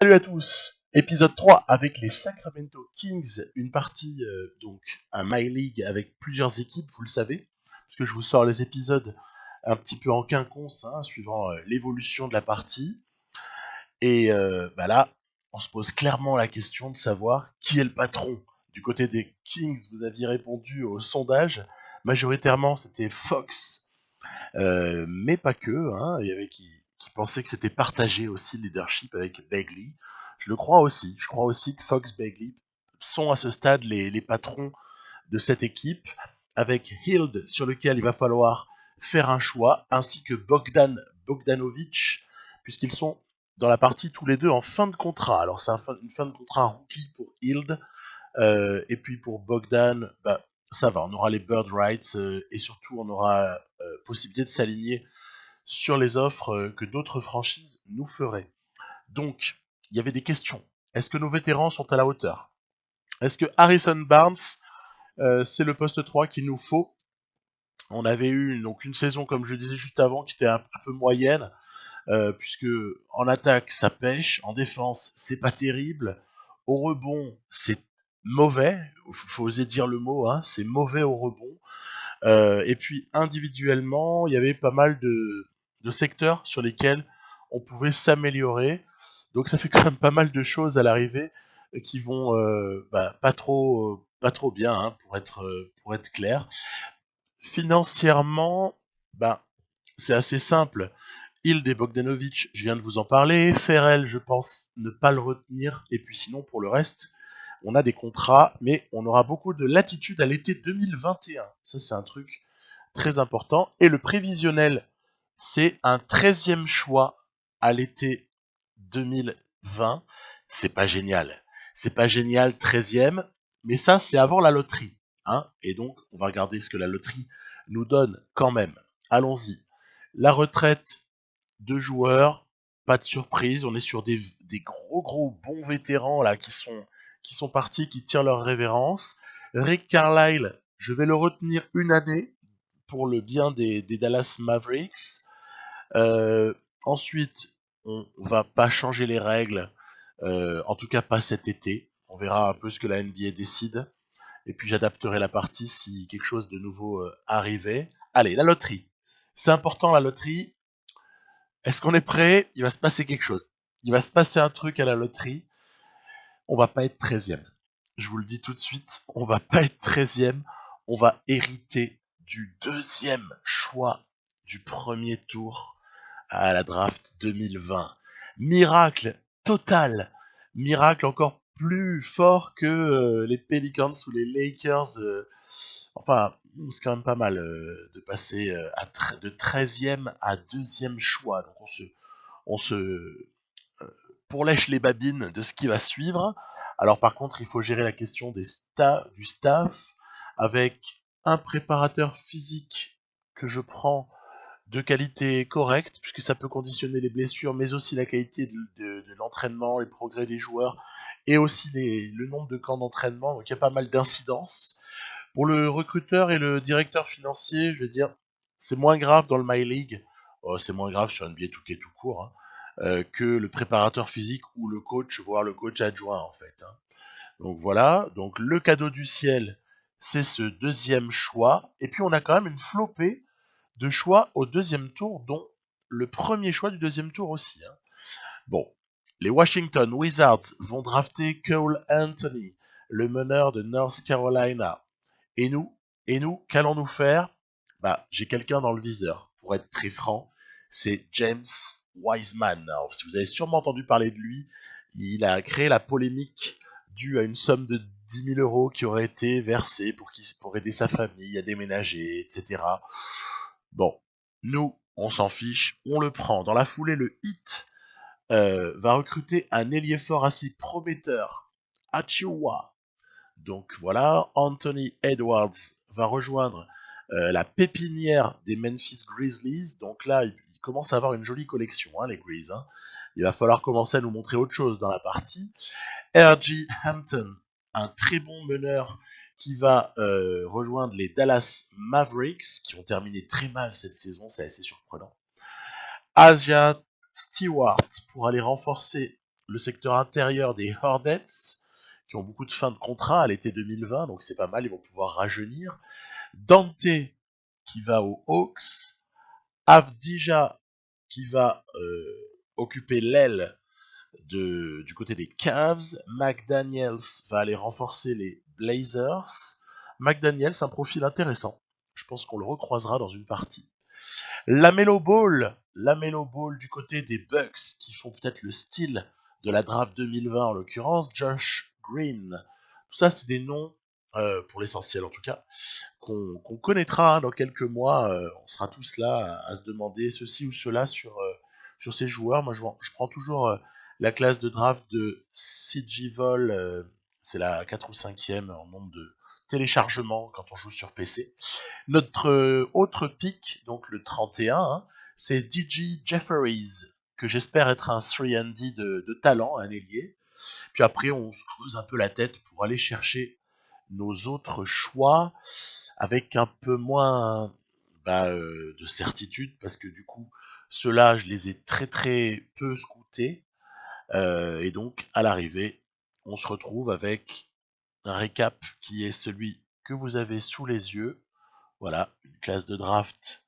Salut à tous, épisode 3 avec les Sacramento Kings, une partie donc un My League avec plusieurs équipes, vous le savez, parce que je vous sors les épisodes un petit peu en quinconce, suivant l'évolution de la partie. Et là, on se pose clairement la question de savoir qui est le patron. Du côté des Kings, vous aviez répondu au sondage, majoritairement c'était Fox, mais pas que, il y avait qui pensaient que c'était partagé aussi le leadership avec Bagley. Je le crois aussi. Je crois aussi que Fox Bagley sont à ce stade les patrons de cette équipe, avec Hield sur lequel il va falloir faire un choix, ainsi que Bogdanovic, puisqu'ils sont dans la partie tous les deux en fin de contrat. Alors c'est une fin de contrat rookie pour Hield, et puis pour Bogdan, ça va, on aura les bird rights, et surtout on aura possibilité de s'aligner sur les offres que d'autres franchises nous feraient. Donc, il y avait des questions. Est-ce que nos vétérans sont à la hauteur? Est-ce que Harrison Barnes, c'est le poste 3 qu'il nous faut? On avait eu donc une saison, comme je disais juste avant, qui était un peu moyenne, puisque en attaque, ça pêche, en défense, c'est pas terrible, au rebond, c'est mauvais, faut oser dire le mot, c'est mauvais au rebond. Et puis individuellement, il y avait pas mal de secteurs sur lesquels on pouvait s'améliorer. Donc ça fait quand même pas mal de choses à l'arrivée qui vont pas trop bien, pour être clair. Financièrement, c'est assez simple. Hild et Bogdanovic, je viens de vous en parler. Ferrell, je pense ne pas le retenir. Et puis sinon, pour le reste, on a des contrats, mais on aura beaucoup de latitude à l'été 2021. Ça, c'est un truc très important. Et le prévisionnel, c'est un 13e choix à l'été 2020. C'est pas génial. C'est pas génial, 13e, mais ça, c'est avant la loterie. Et donc, on va regarder ce que la loterie nous donne quand même. Allons-y. La retraite de joueurs, pas de surprise. On est sur des gros bons vétérans là qui sont partis, qui tirent leur révérence. Rick Carlisle, je vais le retenir une année pour le bien des Dallas Mavericks. Ensuite, on va pas changer les règles, en tout cas pas cet été. On verra un peu ce que la NBA décide. Et puis j'adapterai la partie si quelque chose de nouveau arrivait. Allez, la loterie. C'est important la loterie. Est-ce qu'on est prêt? Il va se passer quelque chose. Il va se passer un truc à la loterie. On va pas être 13e. Je vous le dis tout de suite, on va pas être 13e. On va hériter du 2e choix du premier tour à la draft 2020. Miracle total. Miracle encore plus fort que les Pelicans ou les Lakers. Enfin, c'est quand même pas mal de passer de 13e à 2e choix. Donc on se pourlèche les babines de ce qui va suivre. Alors par contre, il faut gérer la question du staff avec un préparateur physique que je prends de qualité correcte, puisque ça peut conditionner les blessures, mais aussi la qualité de l'entraînement, les progrès des joueurs, et aussi le nombre de camps d'entraînement. Donc il y a pas mal d'incidences. Pour le recruteur et le directeur financier, je veux dire, c'est moins grave dans le My League, c'est moins grave sur NBA 2K tout court, que le préparateur physique ou le coach, voire le coach adjoint en fait. Donc voilà, donc le cadeau du ciel, c'est ce 2e choix. Et puis on a quand même une flopée de choix au 2e tour, dont le premier choix du 2e tour aussi. Bon, les Washington Wizards vont drafter Cole Anthony, le meneur de North Carolina. Et nous, qu'allons-nous faire? J'ai quelqu'un dans le viseur, pour être très franc, c'est James Wiseman. Alors, si vous avez sûrement entendu parler de lui, il a créé la polémique due à une somme de 10 000 euros qui aurait été versée pour aider sa famille à déménager, etc. Bon, nous, on s'en fiche, on le prend. Dans la foulée, le Heat va recruter un ailier fort assez prometteur, Achiuwa. Donc voilà, Anthony Edwards va rejoindre la pépinière des Memphis Grizzlies. Donc là, il commence à avoir une jolie collection, les Grizz. Il va falloir commencer à nous montrer autre chose dans la partie. R.J. Hampton, un très bon meneur qui va rejoindre les Dallas Mavericks, qui ont terminé très mal cette saison, c'est assez surprenant. Asia Stewart pour aller renforcer le secteur intérieur des Hornets, qui ont beaucoup de fins de contrat à l'été 2020, donc c'est pas mal, ils vont pouvoir rajeunir. Dante qui va aux Hawks, Avdija qui va occuper l'aile du côté des Cavs, McDaniels va aller renforcer les Blazers. McDaniels, un profil intéressant. Je pense qu'on le recroisera dans une partie. Lamelo Ball du côté des Bucks, qui font peut-être le style de la draft 2020 en l'occurrence, Josh Green. Tout ça, c'est des noms, pour l'essentiel en tout cas, qu'on connaîtra dans quelques mois. On sera tous là à se demander ceci ou cela sur ces joueurs. Moi, je prends toujours la classe de draft de CG Vol, c'est la 4 ou 5e en nombre de téléchargements quand on joue sur PC. Notre autre pick, donc le 31, hein, c'est DJ Jefferies, que j'espère être un 3&D de talent, un ailier. Puis après, on se creuse un peu la tête pour aller chercher nos autres choix avec un peu moins de certitude, parce que du coup, ceux-là, je les ai très très peu scoutés. Et donc, à l'arrivée, on se retrouve avec un récap qui est celui que vous avez sous les yeux. Voilà, une classe de draft.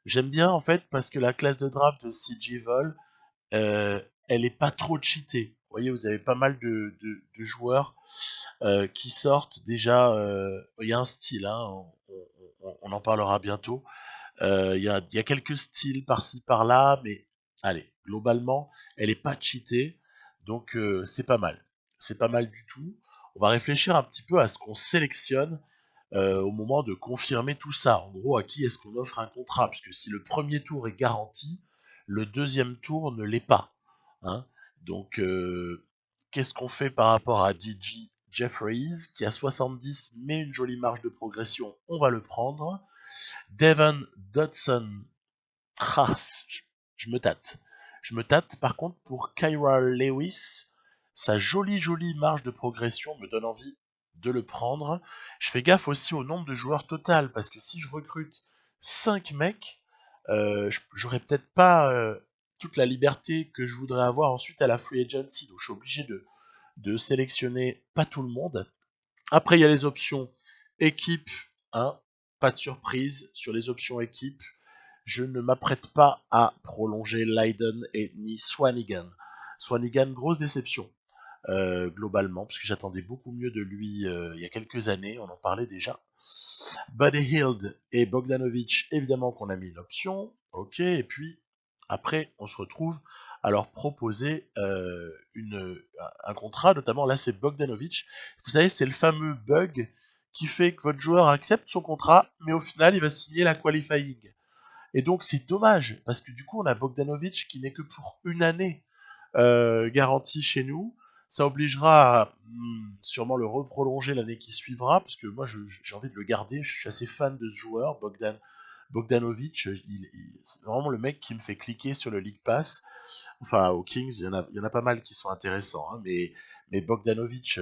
J'aime bien en fait parce que la classe de draft de CG Vol, elle est pas trop cheatée. Vous voyez, vous avez pas mal de joueurs qui sortent déjà. Il y a un style, hein, on en parlera bientôt. Il y a quelques styles par-ci par-là, mais allez, globalement, elle est pas cheatée, donc c'est pas mal. C'est pas mal du tout. On va réfléchir un petit peu à ce qu'on sélectionne au moment de confirmer tout ça. En gros, à qui est-ce qu'on offre un contrat? Parce que si le premier tour est garanti, le deuxième tour ne l'est pas. Hein. Donc, qu'est-ce qu'on fait par rapport à DJ Jefferies, qui a 70 mais une jolie marge de progression? On va le prendre. Devon Dodson, ah, je me tâte. Je me tâte par contre pour Kyra Lewis. Sa jolie marge de progression me donne envie de le prendre. Je fais gaffe aussi au nombre de joueurs total, parce que si je recrute 5 mecs, j'aurais peut-être pas toute la liberté que je voudrais avoir ensuite à la free agency. Donc je suis obligé de sélectionner pas tout le monde. Après, il y a les options équipe, hein, pas de surprise sur les options équipe. Je ne m'apprête pas à prolonger Leiden et ni Swanigan. Swanigan, grosse déception, globalement, parce que j'attendais beaucoup mieux de lui il y a quelques années, on en parlait déjà. Buddy Hield et Bogdanovic, évidemment qu'on a mis une option, ok, et puis après on se retrouve à leur proposer un contrat, notamment là c'est Bogdanovic. Vous savez, c'est le fameux bug qui fait que votre joueur accepte son contrat, mais au final il va signer la qualifying. Et donc c'est dommage, parce que du coup on a Bogdanovic qui n'est que pour une année garantie chez nous. Ça obligera à sûrement le reprolonger l'année qui suivra, parce que moi j'ai envie de le garder, je suis assez fan de ce joueur, Bogdanovic, c'est vraiment le mec qui me fait cliquer sur le League Pass. Enfin, aux Kings, il y en a pas mal qui sont intéressants, hein, mais Bogdanovic,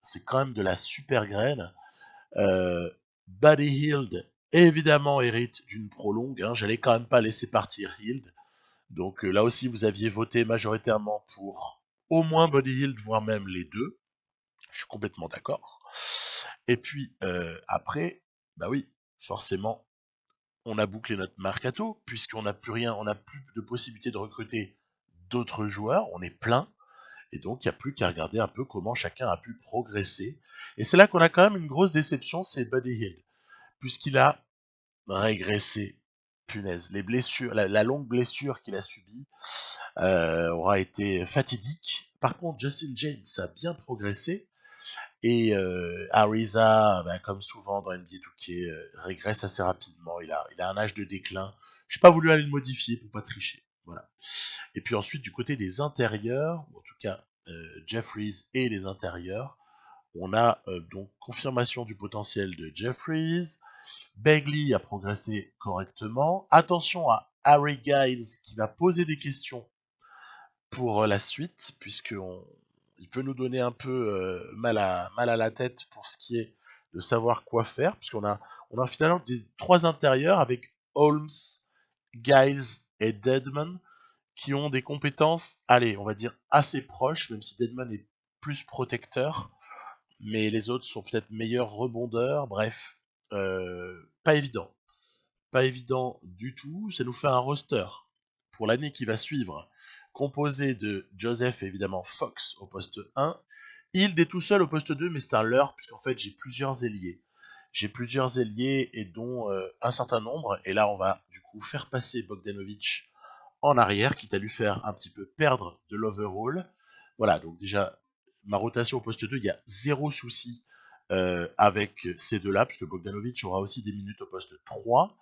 c'est quand même de la super graine. Buddy Hield, évidemment, hérite d'une prolongue. Hein. J'allais quand même pas laisser partir Hield. Donc là aussi, vous aviez voté majoritairement pour au moins Buddy Hield, voire même les deux. Je suis complètement d'accord. Et puis après, bah oui, forcément, on a bouclé notre mercato, puisqu'on n'a plus rien, on n'a plus de possibilité de recruter d'autres joueurs, on est plein. Et donc, il n'y a plus qu'à regarder un peu comment chacun a pu progresser. Et c'est là qu'on a quand même une grosse déception, c'est Buddy Hield, puisqu'il a régressé. Punaise, les blessures, la longue blessure qu'il a subie aura été fatidique. Par contre, Justin James a bien progressé. Et Ariza, comme souvent dans NBA 2K, régresse assez rapidement. Il a un âge de déclin. J'ai pas voulu aller le modifier pour pas tricher. Voilà. Et puis ensuite, du côté des intérieurs, en tout cas Jeffries et les intérieurs, on a donc confirmation du potentiel de Jeffries. Bagley a progressé correctement. Attention à Harry Giles qui va poser des questions pour la suite, puisqu'il peut nous donner un peu mal à la tête pour ce qui est de savoir quoi faire, puisqu'on a finalement trois intérieurs avec Holmes, Giles et Deadman qui ont des compétences, allez, on va dire assez proches, même si Deadman est plus protecteur, mais les autres sont peut-être meilleurs rebondeurs, bref, pas évident. Pas évident du tout, ça nous fait un roster pour l'année qui va suivre, composé de Joseph et évidemment Fox au poste 1, Hild est tout seul au poste 2, mais c'est un leurre, puisqu'en fait j'ai plusieurs ailiers. J'ai plusieurs ailiers et dont un certain nombre, et là on va du coup faire passer Bogdanovic en arrière, quitte à lui faire un petit peu perdre de l'overall. Voilà, donc déjà, ma rotation au poste 2, il y a zéro souci avec ces deux-là, puisque Bogdanovic aura aussi des minutes au poste 3.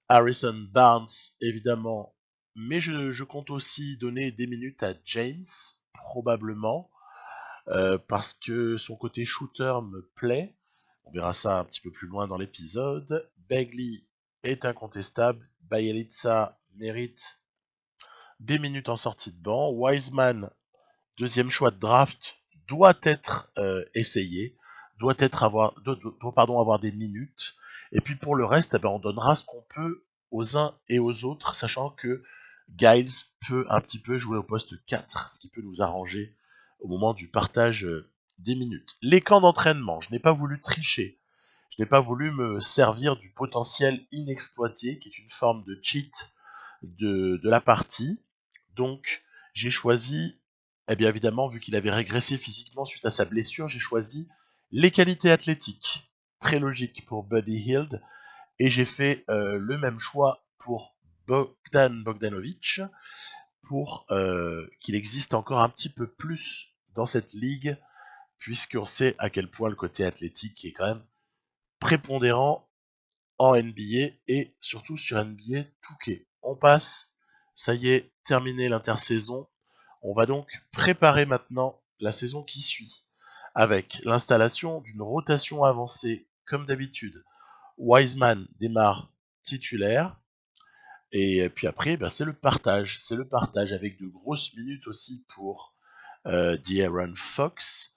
Harrison Barnes, évidemment, mais je compte aussi donner des minutes à James, probablement, parce que son côté shooter me plaît. On verra ça un petit peu plus loin dans l'épisode. Bagley est incontestable. Bjelica mérite des minutes en sortie de banc. Wiseman, deuxième choix de draft, doit être essayé, doit avoir des minutes. Et puis pour le reste, on donnera ce qu'on peut aux uns et aux autres, sachant que Giles peut un petit peu jouer au poste 4, ce qui peut nous arranger au moment du partage des minutes. Les camps d'entraînement, je n'ai pas voulu tricher. Je n'ai pas voulu me servir du potentiel inexploité, qui est une forme de cheat de la partie. Donc, j'ai choisi, eh bien évidemment, vu qu'il avait régressé physiquement suite à sa blessure, j'ai choisi les qualités athlétiques. Très logique pour Buddy Hield. Et j'ai fait le même choix pour Bogdanovic, pour qu'il existe encore un petit peu plus dans cette ligue, puisqu'on sait à quel point le côté athlétique est quand même prépondérant en NBA et surtout sur NBA 2K. On passe, ça y est, terminé l'intersaison. On va donc préparer maintenant la saison qui suit avec l'installation d'une rotation avancée comme d'habitude. Wiseman démarre titulaire et puis après c'est le partage. C'est le partage avec de grosses minutes aussi pour De'Aaron Fox.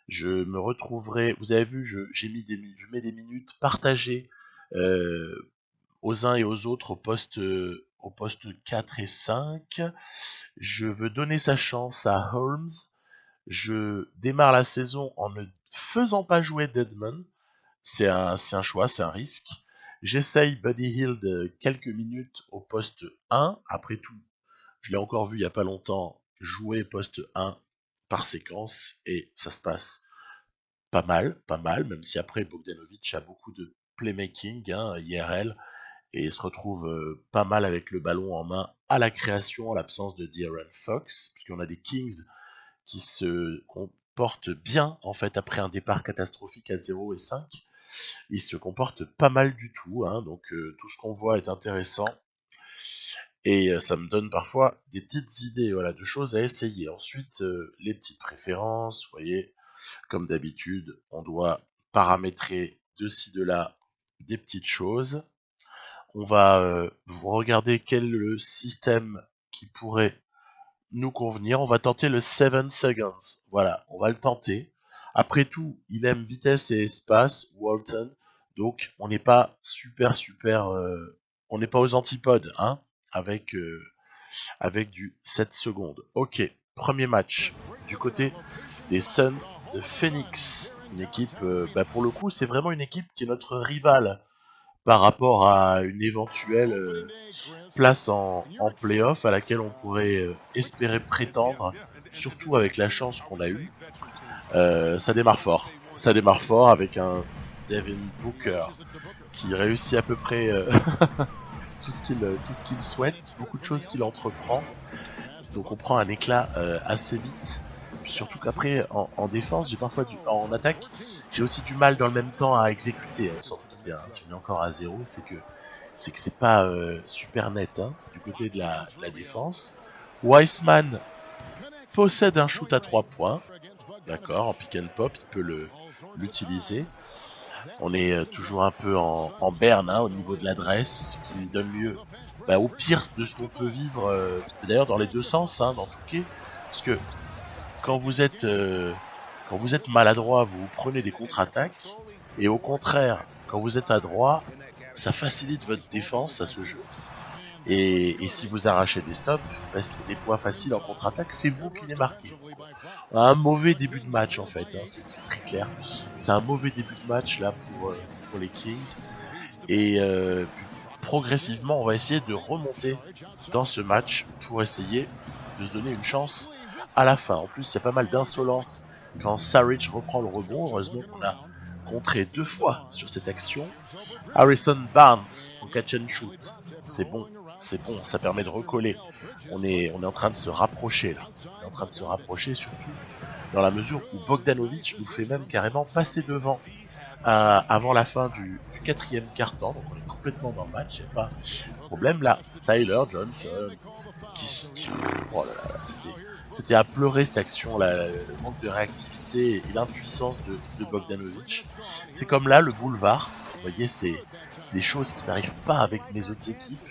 Je me retrouverai, vous avez vu, je mets des minutes partagées aux uns et aux autres au poste 4 et 5. Je veux donner sa chance à Holmes. Je démarre la saison en ne faisant pas jouer Deadman. C'est un choix, c'est un risque. J'essaye Buddy Hield quelques minutes au poste 1. Après tout, je l'ai encore vu il n'y a pas longtemps jouer poste 1 par séquence et ça se passe pas mal, même si après Bogdanovic a beaucoup de playmaking, IRL, et se retrouve pas mal avec le ballon en main à la création en l'absence de De'Aaron Fox, puisqu'on a des Kings qui se comportent bien en fait après un départ catastrophique à 0 et 5. Ils se comportent pas mal du tout, donc tout ce qu'on voit est intéressant. Et ça me donne parfois des petites idées de choses à essayer. Ensuite, les petites préférences, vous voyez, comme d'habitude, on doit paramétrer de ci, de là des petites choses. On va regarder quel est le système qui pourrait nous convenir. On va tenter le 7 seconds. Voilà, on va le tenter. Après tout, il aime vitesse et espace, Walton. Donc, on n'est pas on n'est pas aux antipodes, avec du 7 secondes. Ok, premier match du côté des Suns de Phoenix. Une équipe, pour le coup, c'est vraiment une équipe qui est notre rivale par rapport à une éventuelle place en play-off à laquelle on pourrait espérer prétendre, surtout avec la chance qu'on a eue. Ça démarre fort. Ça démarre fort avec un Devin Booker qui réussit à peu près tout ce qu'il souhaite, beaucoup de choses qu'il entreprend. Donc on prend un éclat assez vite. Puis surtout qu'après en défense, en attaque, j'ai aussi du mal dans le même temps à exécuter. Si on est encore à 0, c'est que c'est pas super net du côté de la défense. Wiseman possède un shoot à 3 points. D'accord, en pick and pop, il peut l'utiliser. On est toujours un peu en berne au niveau de l'adresse, qui donne lieu au pire de ce qu'on peut vivre, d'ailleurs dans les deux sens, dans tout cas, parce que quand vous êtes maladroit, vous prenez des contre-attaques, et au contraire, quand vous êtes adroit, ça facilite votre défense à ce jeu. Et si vous arrachez des stops, bah, c'est des points faciles en contre-attaque, c'est vous qui les marquez. On a un mauvais début de match en fait, hein, c'est très clair. C'est un mauvais début de match là pour les Kings. Et progressivement, on va essayer de remonter dans ce match pour essayer de se donner une chance à la fin. En plus, il y a pas mal d'insolence quand Saric reprend le rebond. Heureusement qu'on a contré 2 fois sur cette action. Harrison Barnes en catch and shoot. C'est bon, ça permet de recoller. On est en train de se rapprocher là. On est en train de se rapprocher surtout dans la mesure où Bogdanovic nous fait même carrément passer devant avant la fin du 4e quart-temps. Donc on est complètement dans le match, il n'y a pas de problème là. Tyler Johnson oh là là, c'était à pleurer cette action là, le manque de réactivité et l'impuissance de Bogdanovic. C'est comme là le boulevard, vous voyez, c'est des choses qui n'arrivent pas avec les autres équipes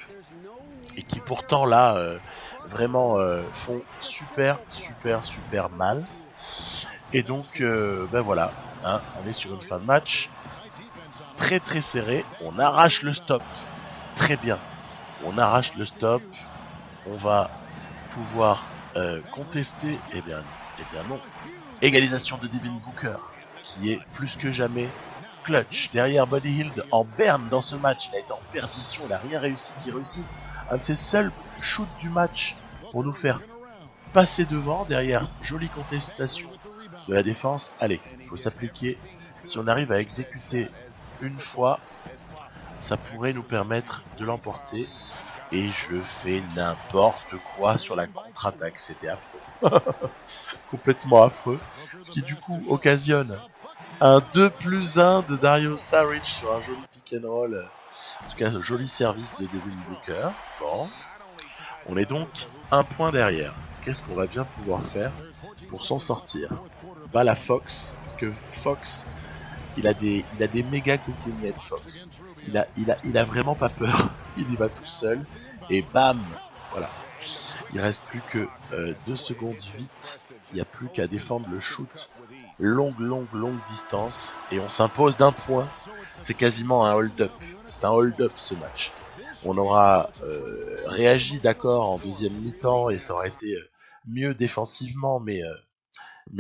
et qui pourtant là vraiment font super mal. Et donc ben voilà, hein, on est sur une fin de match très serré, on arrache le stop, très bien, on arrache le stop, on va pouvoir contester, eh bien non, égalisation de Devin Booker, qui est plus que jamais clutch, derrière Buddy Hield en berne dans ce match, il a été en perdition, il n'a rien réussi, qui réussit un de ses seuls shoots du match pour nous faire passer devant, derrière, jolie contestation de la défense. Allez, il faut s'appliquer, si on arrive à exécuter une fois, ça pourrait nous permettre de l'emporter. Et je fais n'importe quoi sur la contre-attaque, c'était affreux. Complètement affreux. Ce qui du coup occasionne un 2+1 de Dario Saric sur un joli pick and roll. En tout cas, un joli service de Devin Booker. Bon. On est donc un point derrière. Qu'est-ce qu'on va bien pouvoir faire pour s'en sortir? Bah la Fox, parce que Fox, il a des méga coucougnettes Fox. Il a vraiment pas peur. Il y va tout seul. Et bam, voilà. Il reste plus que 2 secondes 8. Il n'y a plus qu'à défendre le shoot. Longue distance. Et on s'impose d'1 point. C'est quasiment un hold-up. C'est un hold-up ce match. On aura réagi d'accord en deuxième mi-temps et ça aurait été mieux défensivement, mais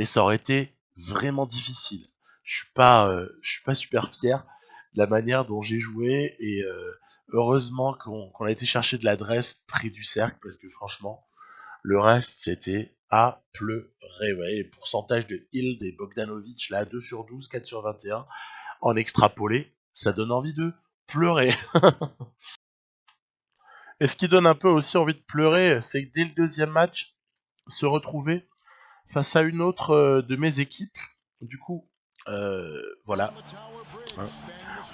ça aurait été vraiment difficile. Je suis pas super fier de la manière dont j'ai joué et heureusement qu'on a été chercher de l'adresse près du cercle parce que franchement, le reste c'était à pleurer. Ouais, les pourcentages de Hield et Bogdanovic là, 2 sur 12, 4 sur 21 en extrapolé, ça donne envie de pleurer. Et ce qui donne un peu aussi envie de pleurer, c'est que dès le deuxième match, se retrouver face à une autre de mes équipes. Du coup, voilà. Hein,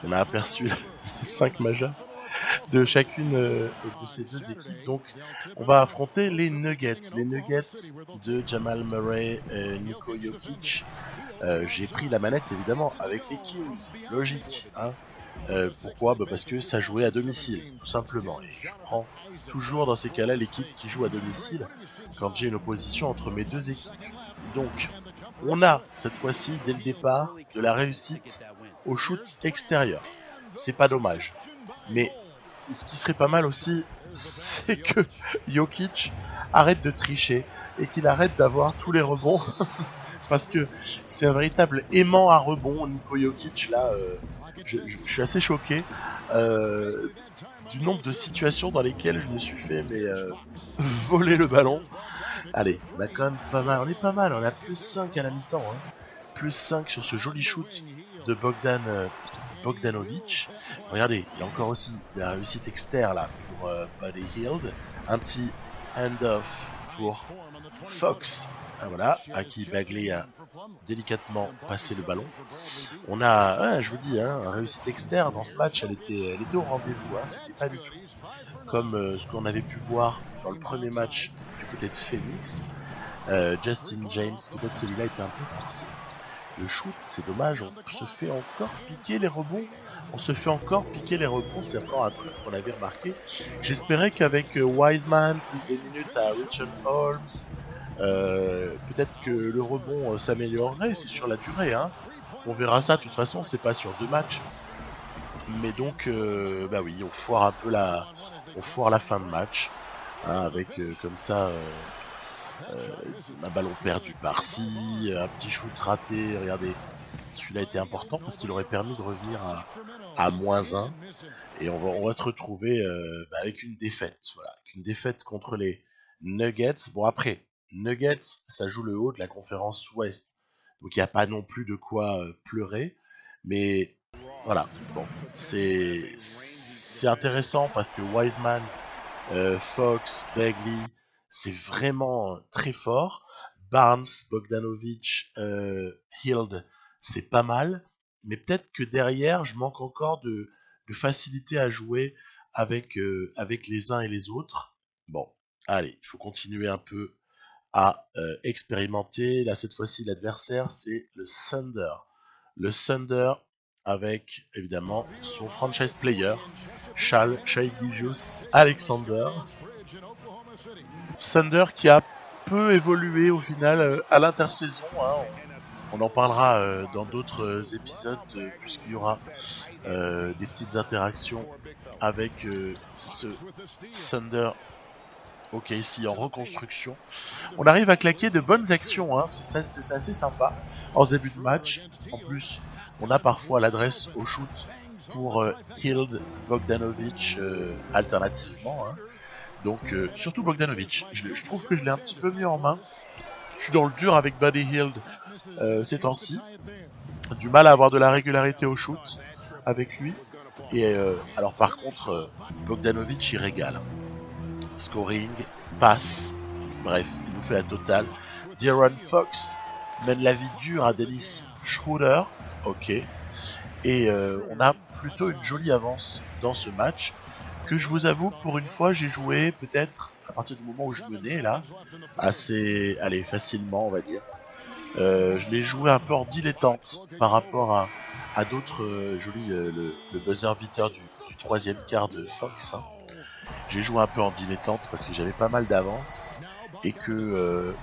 on a aperçu les 5 majeurs de chacune de ces deux équipes. Donc, on va affronter les Nuggets. Les Nuggets de Jamal Murray et Niko Jokic. J'ai pris la manette, évidemment, avec les Kings. Logique, hein. Pourquoi ? Parce que ça jouait à domicile, tout simplement. Et je prends toujours dans ces cas-là l'équipe qui joue à domicile quand j'ai une opposition entre mes deux équipes. Donc, on a cette fois-ci, dès le départ, de la réussite au shoot extérieur. C'est pas dommage. Mais ce qui serait pas mal aussi, c'est que Jokic arrête de tricher et qu'il arrête d'avoir tous les rebonds. Parce que c'est un véritable aimant à rebond, Niko Jokic, là, je suis assez choqué du nombre de situations dans lesquelles je me suis fait voler le ballon. Allez, on a quand même pas mal, on est pas mal, on a plus 5 à la mi-temps, hein. Plus 5 sur ce joli shoot de Bogdanovic. Regardez, il y a encore aussi la réussite externe là pour Buddy Hield. Un petit hand-off pour Fox. Ah, voilà, à qui Bagley a délicatement passé le ballon. On a, je vous dis, hein, une réussite externe dans ce match, elle était au rendez-vous. Hein, c'était pas du tout comme ce qu'on avait pu voir dans le premier match du côté de Phoenix. Justin James, peut-être celui-là était un peu forcé. Le shoot, c'est dommage, on se fait encore piquer les rebonds. C'est encore un truc qu'on avait remarqué. J'espérais qu'avec Wiseman, plus de minutes à Richard Holmes, peut-être que le rebond s'améliorerait, c'est sur la durée. Hein. On verra ça, de toute façon, c'est pas sur 2 matchs. Mais donc, bah oui, on foire un peu on foire la fin de match, hein, avec comme ça un ballon perdu par-ci, un petit shoot raté. Regardez, celui-là était important parce qu'il aurait permis de revenir à -1. Et on va se retrouver avec une défaite. Voilà, une défaite contre les Nuggets. Bon, après, Nuggets, ça joue le haut de la conférence Ouest. Donc il n'y a pas non plus de quoi pleurer. Mais voilà, bon, c'est intéressant parce que Wiseman, Fox, Bagley, c'est vraiment très fort. Barnes, Bogdanovic, Hield, c'est pas mal. Mais peut-être que derrière, je manque encore de facilité à jouer avec les uns et les autres. Bon, allez, il faut continuer un peu à expérimenter. Là, cette fois-ci, l'adversaire, c'est le Thunder. Le Thunder avec, évidemment, son franchise player, Shai Gilgeous-Alexander. Thunder qui a peu évolué au final à l'intersaison. Hein. On en parlera dans d'autres épisodes puisqu'il y aura des petites interactions avec ce Thunder OKC en reconstruction. On arrive à claquer de bonnes actions, hein. C'est assez sympa en début de match. En plus, on a parfois l'adresse au shoot pour Hield, Bogdanovic alternativement. Hein. Donc surtout Bogdanovic, je trouve que je l'ai un petit peu mis en main. Je suis dans le dur avec Buddy Hield ces temps-ci. Du mal à avoir de la régularité au shoot avec lui. Et alors par contre, Bogdanovic il régale. Scoring, passe, bref, il nous fait la totale. De'Aaron Fox mène la vie dure à Dennis Schroeder, ok. Et on a plutôt une jolie avance dans ce match que je vous avoue, pour une fois, j'ai joué peut-être à partir du moment où je menais là, assez, allez, facilement on va dire. Je l'ai joué un peu en dilettante par rapport à d'autres jolis, le buzzer beater du troisième quart de Fox. Hein. J'ai joué un peu en dilettante parce que j'avais pas mal d'avance et que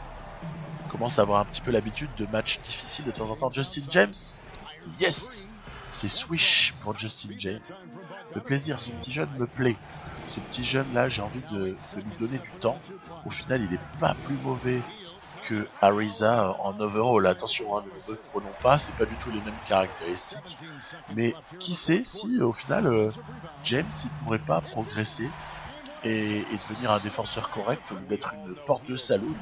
commence à avoir un petit peu l'habitude de matchs difficiles de temps en temps. Justin James, yes, c'est swish pour Justin James. Le plaisir, ce petit jeune me plaît. Ce petit jeune là, j'ai envie de lui donner du temps. Au final, il est pas plus mauvais que Ariza en overall. Attention, hein, ne le prenons pas, c'est pas du tout les mêmes caractéristiques. Mais qui sait si au final James il pourrait pas progresser et devenir un défenseur correct au lieu d'être une porte de saloon.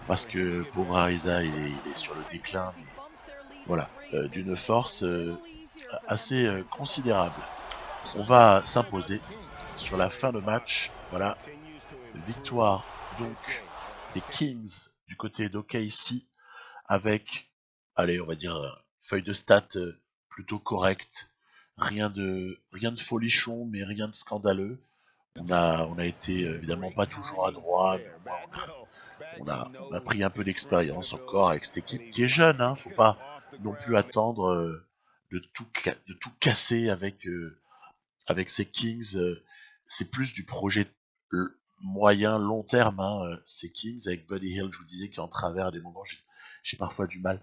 Parce que pauvre Ariza il est sur le déclin. Voilà, d'une force assez considérable. On va s'imposer sur la fin de match. Voilà, victoire donc des Kings du côté d'OKC avec, allez, on va dire feuille de stats plutôt correcte. Rien de folichon, mais rien de scandaleux. On a été évidemment pas toujours adroit, mais au moins on a pris un peu d'expérience encore avec cette équipe qui est jeune. Hein, faut pas non plus attendre de tout casser avec ces Kings. C'est plus du projet moyen, long terme. Hein, ces Kings avec Buddy Hield, je vous disais, qui est en travers des moments. J'ai parfois du mal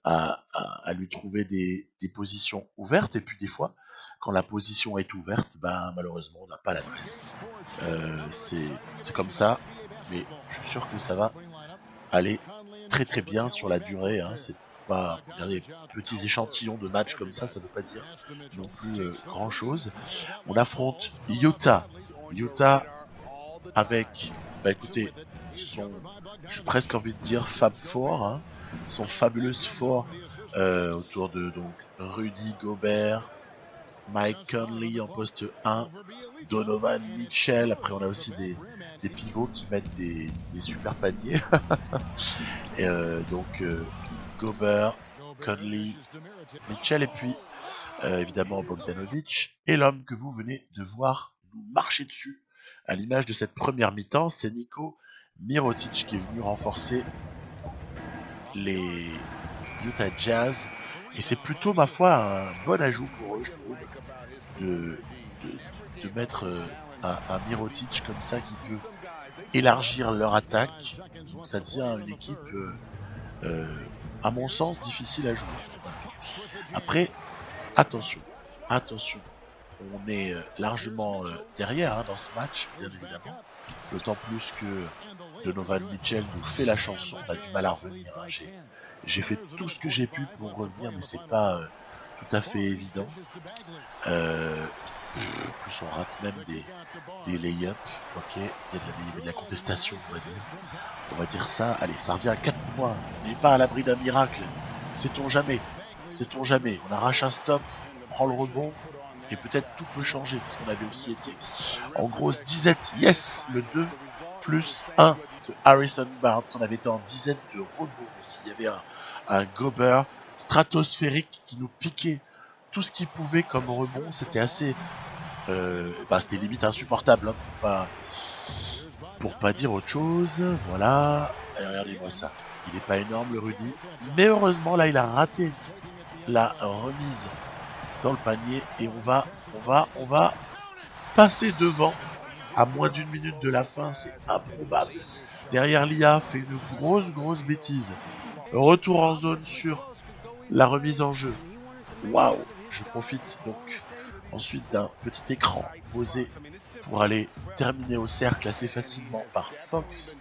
à lui trouver des positions ouvertes. Et puis des fois, quand la position est ouverte, ben, malheureusement, on n'a pas l'adresse. C'est comme ça, mais je suis sûr que ça va aller très très bien sur la durée. Hein. C'est pas des petits échantillons de matchs comme ça ne veut pas dire non plus grand chose. On affronte Utah. Utah avec, bah écoutez, j'ai presque envie de dire Fab Four, hein, son fabuleux Four autour de donc Rudy Gobert, Mike Conley en poste 1, Donovan Mitchell. Après, on a aussi des pivots qui mettent des super paniers. Et donc Gobert, Conley, Mitchell et puis évidemment Bogdanovic. Et l'homme que vous venez de voir nous marcher dessus à l'image de cette première mi-temps, c'est Nico Mirotic qui est venu renforcer les Utah Jazz. Et c'est plutôt, ma foi, un bon ajout pour eux, je trouve, de mettre un Mirotic comme ça qui peut élargir leur attaque. Donc ça devient une équipe, à mon sens, difficile à jouer. Après, attention, on est largement derrière dans ce match, bien évidemment. D'autant plus que Donovan Mitchell nous fait la chanson, on a du mal à revenir. J'ai fait tout ce que j'ai pu pour revenir, mais c'est pas tout à fait évident. En plus, on rate même des lay-ups. Ok, il y a de la contestation, on va dire ça. Allez, ça revient à 4 points. On n'est pas à l'abri d'un miracle. Sait-on jamais. Sait-on jamais. On arrache un stop, on prend le rebond, et peut-être tout peut changer, parce qu'on avait aussi été en grosse disette. Yes, le 2 plus 1 de Harrison Barnes. On avait été en disette de rebond aussi. Il y avait un gober stratosphérique qui nous piquait tout ce qu'il pouvait comme rebond. C'était assez... c'était limite insupportable, hein, pour pas dire autre chose. Voilà. Et regardez-moi ça. Il est pas énorme, le Rudy. Mais heureusement, là, il a raté la remise dans le panier. Et on va passer devant à moins d'une minute de la fin. C'est improbable. Derrière, l'IA fait une grosse bêtise. Retour en zone sur la remise en jeu. Waouh. Je profite donc ensuite d'un petit écran posé pour aller terminer au cercle assez facilement par Fox.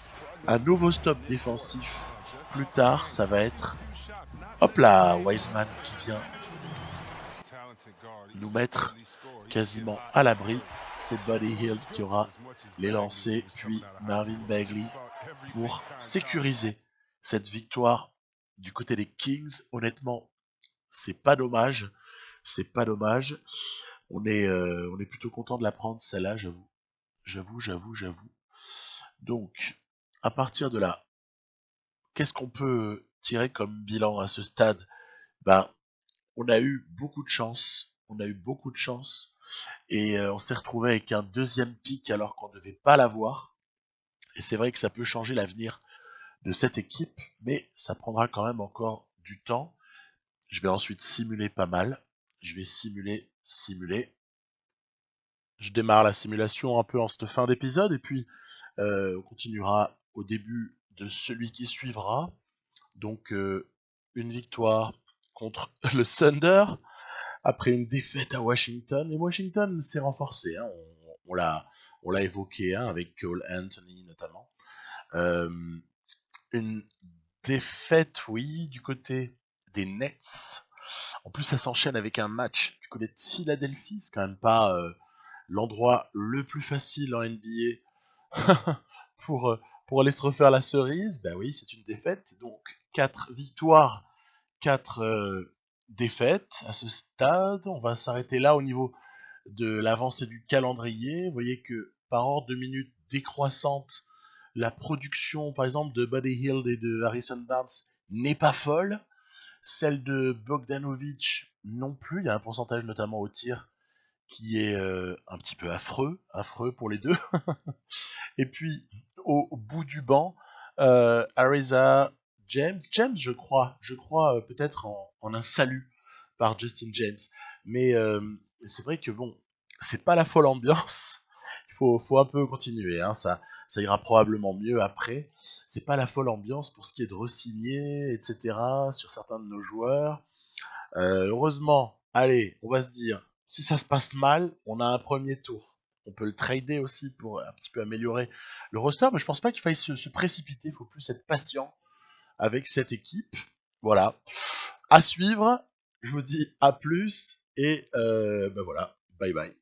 Un nouveau stop défensif. Plus tard, ça va être... Hop là, Wiseman qui vient nous mettre quasiment à l'abri. C'est Buddy Hield qui aura les lancers, puis Marvin Bagley pour sécuriser cette victoire du côté des Kings. Honnêtement, c'est pas dommage. C'est pas dommage. On est plutôt content de la prendre, celle-là, j'avoue. Donc, à partir de là, qu'est-ce qu'on peut tirer comme bilan à ce stade? Ben, on a eu beaucoup de chance. Et on s'est retrouvé avec un deuxième pick alors qu'on ne devait pas l'avoir. Et c'est vrai que ça peut changer l'avenir de cette équipe, mais ça prendra quand même encore du temps. Je vais ensuite simuler pas mal. Je vais simuler. Je démarre la simulation un peu en cette fin d'épisode et puis on continuera au début de celui qui suivra. Donc une victoire contre le Thunder après une défaite à Washington. Et Washington s'est renforcé, hein. On l'a évoqué, hein, avec Cole Anthony notamment. Une défaite, oui, du côté des Nets. En plus, ça s'enchaîne avec un match du côté de Philadelphie. C'est quand même pas l'endroit le plus facile en NBA pour aller se refaire la cerise. Ben oui, c'est une défaite. Donc 4 victoires, 4 défaites à ce stade. On va s'arrêter là au niveau de l'avancée du calendrier. Vous voyez que par ordre de minutes décroissante, la production par exemple de Buddy Hield et de Harrison Barnes n'est pas folle. Celle de Bogdanovic non plus. Il y a un pourcentage notamment au tir qui est un petit peu affreux pour les deux. Et puis au bout du banc, Ariza James, je crois peut-être en un salut par Justin James. Mais c'est vrai que bon, c'est pas la folle ambiance. Il faut un peu continuer, hein, ça ira probablement mieux après. C'est pas la folle ambiance pour ce qui est de re-signer, etc. sur certains de nos joueurs. Heureusement, allez, on va se dire, si ça se passe mal, on a un premier tour. On peut le trader aussi pour un petit peu améliorer le roster, mais je pense pas qu'il faille se précipiter. Il faut plus être patient avec cette équipe. Voilà. À suivre. Je vous dis à plus et ben voilà. Bye bye.